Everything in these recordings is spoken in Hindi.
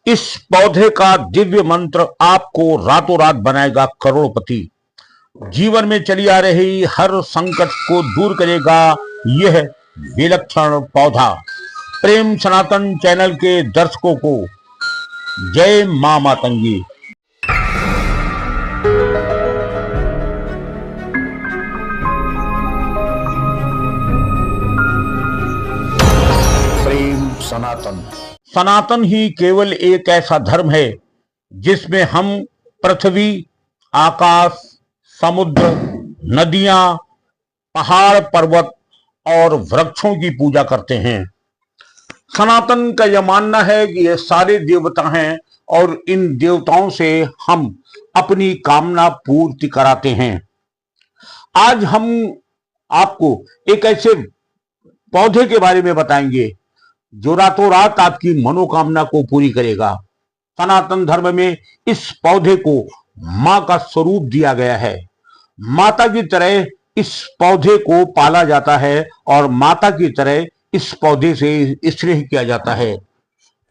इस पौधे का दिव्य मंत्र आपको रातों रात बनाएगा करोड़पति। जीवन में चली आ रही हर संकट को दूर करेगा यह विलक्षण पौधा। प्रेम सनातन चैनल के दर्शकों को जय मां मातंगी। प्रेम सनातन। सनातन ही केवल एक ऐसा धर्म है जिसमें हम पृथ्वी, आकाश, समुद्र, नदियां, पहाड़, पर्वत और वृक्षों की पूजा करते हैं। सनातन का यह मानना है कि ये सारे देवता हैं और इन देवताओं से हम अपनी कामना पूर्ति कराते हैं। आज हम आपको एक ऐसे पौधे के बारे में बताएंगे जो रातों रात आपकी मनोकामना को पूरी करेगा। सनातन धर्म में इस पौधे को मां का स्वरूप दिया गया है। माता की तरह इस पौधे को पाला जाता है और माता की तरह इस पौधे से स्नेह किया जाता है।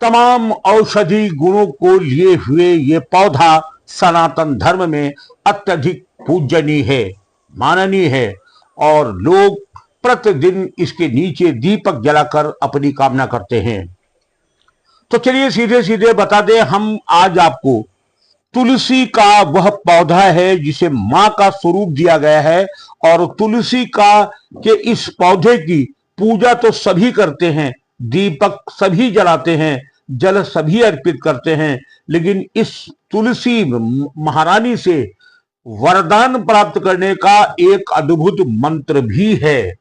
तमाम औषधि गुणों को लिए हुए ये पौधा सनातन धर्म में अत्यधिक पूजनीय है, माननीय है और लोग प्रतिदिन इसके नीचे दीपक जलाकर अपनी कामना करते हैं। तो चलिए सीधे सीधे बता दें, हम आज आपको तुलसी का वह पौधा है जिसे मां का स्वरूप दिया गया है और तुलसी का के इस पौधे की पूजा तो सभी करते हैं, दीपक सभी जलाते हैं, जल सभी अर्पित करते हैं, लेकिन इस तुलसी महारानी से वरदान प्राप्त करने का एक अद्भुत मंत्र भी है।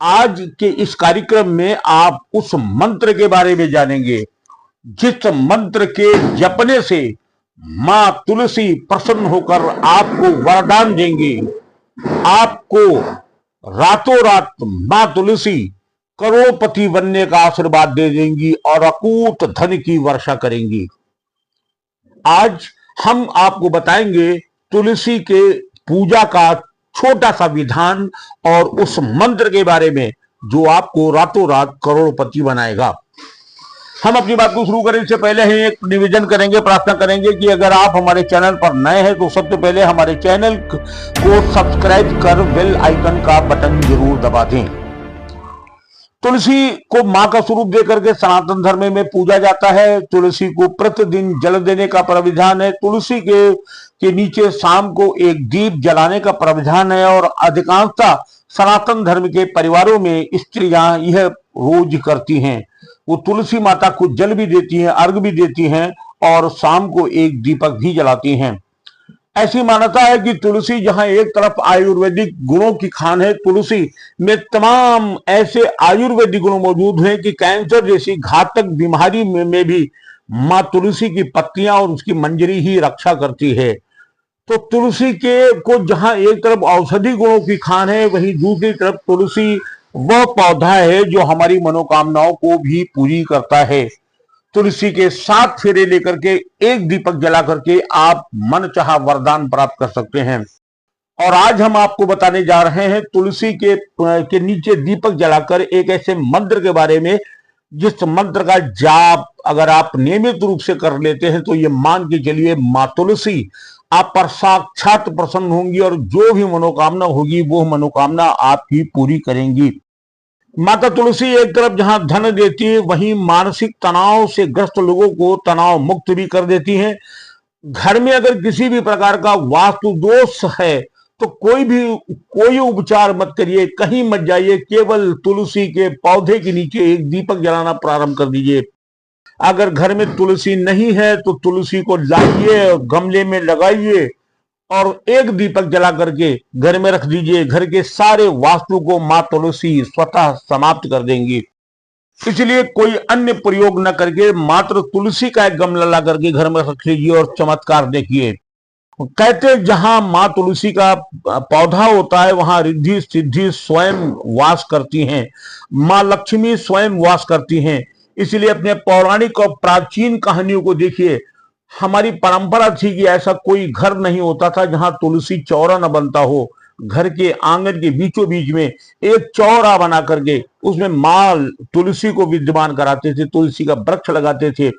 आज के इस कार्यक्रम में आप उस मंत्र के बारे में जानेंगे जिस मंत्र के जपने से मां तुलसी प्रसन्न होकर आपको वरदान देंगे। आपको रातों रात मां तुलसी करोड़पति बनने का आशीर्वाद दे देंगी और अकूत धन की वर्षा करेंगी। आज हम आपको बताएंगे तुलसी के पूजा का छोटा सा विधान और उस मंत्र के बारे में जो आपको रातों रात करोड़पति बनाएगा। हम अपनी बात को शुरू करें इससे पहले ही एक निवेदन करेंगे, प्रार्थना करेंगे कि अगर आप हमारे चैनल पर नए हैं तो सबसे पहले हमारे चैनल को सब्सक्राइब कर बेल आइकन का बटन जरूर दबा दें। तुलसी को मां का स्वरूप देकर के सनातन धर्म में पूजा जाता है। तुलसी को प्रतिदिन जल देने का प्राविधान है। तुलसी के नीचे शाम को एक दीप जलाने का प्राविधान है और अधिकांशतः सनातन धर्म के परिवारों में स्त्रियां यह रोज करती हैं। वो तुलसी माता को जल भी देती हैं, अर्घ भी देती हैं और शाम को एक दीपक भी जलाती हैं। ऐसी मान्यता है कि तुलसी जहां एक तरफ आयुर्वेदिक गुणों की खान है, तुलसी में तमाम ऐसे आयुर्वेदिक गुण मौजूद हैं कि कैंसर जैसी घातक बीमारी में भी मां तुलसी की पत्तियां और उसकी मंजरी ही रक्षा करती है। तो तुलसी के को जहां एक तरफ औषधि गुणों की खान है, वहीं दूसरी तरफ तुलसी वह पौधा है जो हमारी मनोकामनाओं को भी पूरी करता है। तुलसी के 7 फेरे लेकर के एक दीपक जला करके आप मन चाहा वरदान प्राप्त कर सकते हैं। और आज हम आपको बताने जा रहे हैं तुलसी के नीचे दीपक जलाकर एक ऐसे मंत्र के बारे में जिस मंत्र का जाप अगर आप नियमित रूप से कर लेते हैं तो ये मान के चलिए मां तुलसी आप पर साक्षात प्रसन्न होंगी और जो भी मनोकामना होगी वो मनोकामना आपकी पूरी करेंगी। माता तुलसी एक तरफ जहां धन देती है, वहीं मानसिक तनाव से ग्रस्त लोगों को तनाव मुक्त भी कर देती हैं। घर में अगर किसी भी प्रकार का वास्तु दोष है तो कोई उपचार मत करिए, कहीं मत जाइए, केवल तुलसी के पौधे के नीचे एक दीपक जलाना प्रारंभ कर दीजिए। अगर घर में तुलसी नहीं है तो तुलसी को लाइए, गमले में लगाइए और एक दीपक जला करके घर में रख दीजिए। घर के सारे वास्तु को मां तुलसी स्वतः समाप्त कर देंगी। इसलिए कोई अन्य प्रयोग न करके मात्र तुलसी का एक गमला ला करके घर में रख लीजिए और चमत्कार देखिए। कहते जहां मां तुलसी का पौधा होता है वहां रिद्धि सिद्धि स्वयं वास करती हैं, मां लक्ष्मी स्वयं वास करती हैं। इसलिए अपने पौराणिक और प्राचीन कहानियों को देखिए। हमारी परंपरा थी कि ऐसा कोई घर नहीं होता था जहां तुलसी चौरा न बनता हो। घर के आंगन के बीचों बीच में एक चौरा बना करके उसमें मां तुलसी को विद्यमान कराते थे, तुलसी का वृक्ष लगाते थे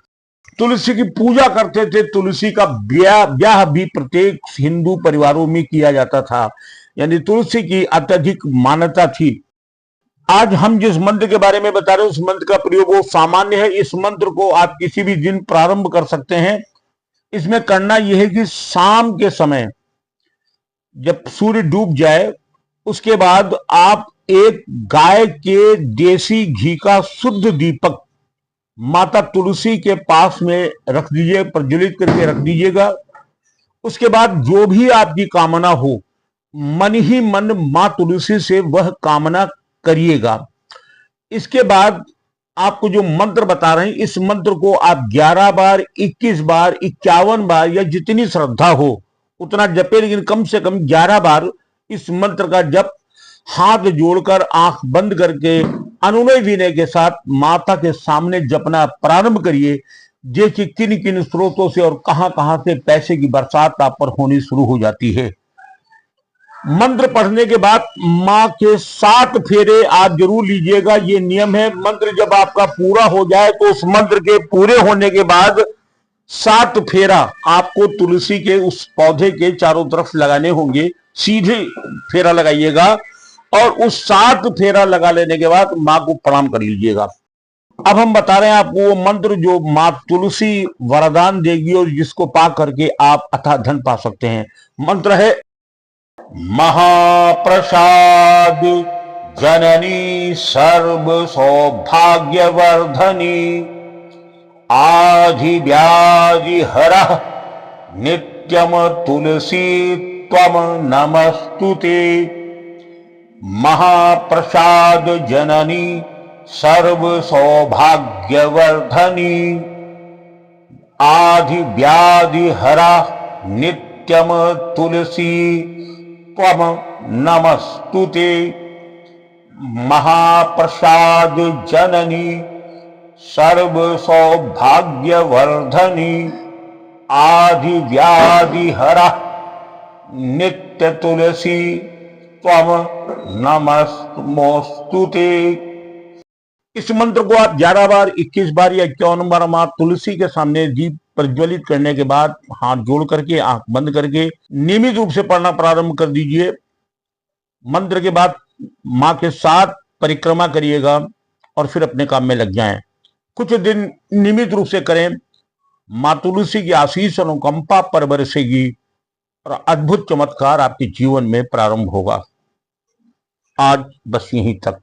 तुलसी की पूजा करते थे। तुलसी का ब्याह भी प्रत्येक हिंदू परिवारों में किया जाता था, यानी तुलसी की अत्यधिक मान्यता थी। आज हम जिस मंत्र के बारे में बता रहे हैं उस मंत्र का प्रयोग वो सामान्य है। इस मंत्र को आप किसी भी दिन प्रारंभ कर सकते हैं। इसमें करना यह है कि शाम के समय जब सूर्य डूब जाए उसके बाद आप एक गाय के देसी घी का शुद्ध दीपक माता तुलसी के पास में रख दीजिए, प्रज्वलित करके रख दीजिएगा। उसके बाद जो भी आपकी कामना हो मन ही मन मां तुलसी से वह कामना करिएगा। इसके बाद आपको जो मंत्र बता रहे हैं इस मंत्र को आप 11 बार, 21 बार, 51 बार या जितनी श्रद्धा हो उतना जपे, लेकिन कम से कम 11 बार इस मंत्र का जप हाथ जोड़कर आंख बंद करके अनुनय विनय के साथ माता के सामने जपना प्रारंभ करिए। देखिए किन किन स्रोतों से और कहां कहां से पैसे की बरसात आप पर होनी शुरू हो जाती है। मंत्र पढ़ने के बाद मां के 7 फेरे आप जरूर लीजिएगा, ये नियम है। मंत्र जब आपका पूरा हो जाए तो उस मंत्र के पूरे होने के बाद 7 फेरा आपको तुलसी के उस पौधे के चारों तरफ लगाने होंगे। सीधे फेरा लगाइएगा और उस 7 फेरा लगा लेने के बाद मां को प्रणाम कर लीजिएगा। अब हम बता रहे हैं आपको वो मंत्र जो मां तुलसी वरदान देगी और जिसको पा करके आप अथाह धन पा सकते हैं। मंत्र है महाप्रसाद जननी सर्व सौभाग्यवर्धनी आधि व्याधि हरः नित्यम तुलसी त्वम नमस्तुते। महाप्रसाद जननी सर्व सौभाग्यवर्धनी आधि व्याधि हरः नित्यम तुलसी त्वम नमस्तुते। महाप्रसाद जननी सर्व सौभाग्यवर्धनी आधि व्याधि हरः नित्य तुलसी त्वम नमस्तुते। इस मंत्र को आप 11 बार, 21 बार या 51 बार मां तुलसी के सामने दीप प्रज्वलित करने के बाद हाथ जोड़ करके आंख बंद करके नियमित रूप से पढ़ना प्रारंभ कर दीजिए। मंत्र के बाद मां के साथ परिक्रमा करिएगा और फिर अपने काम में लग जाएं। कुछ दिन नियमित रूप से करें, मां तुलसी की आशीष और अनुकंपा पर बरसेगी और अद्भुत चमत्कार आपके जीवन में प्रारंभ होगा। आज बस यहीं तक।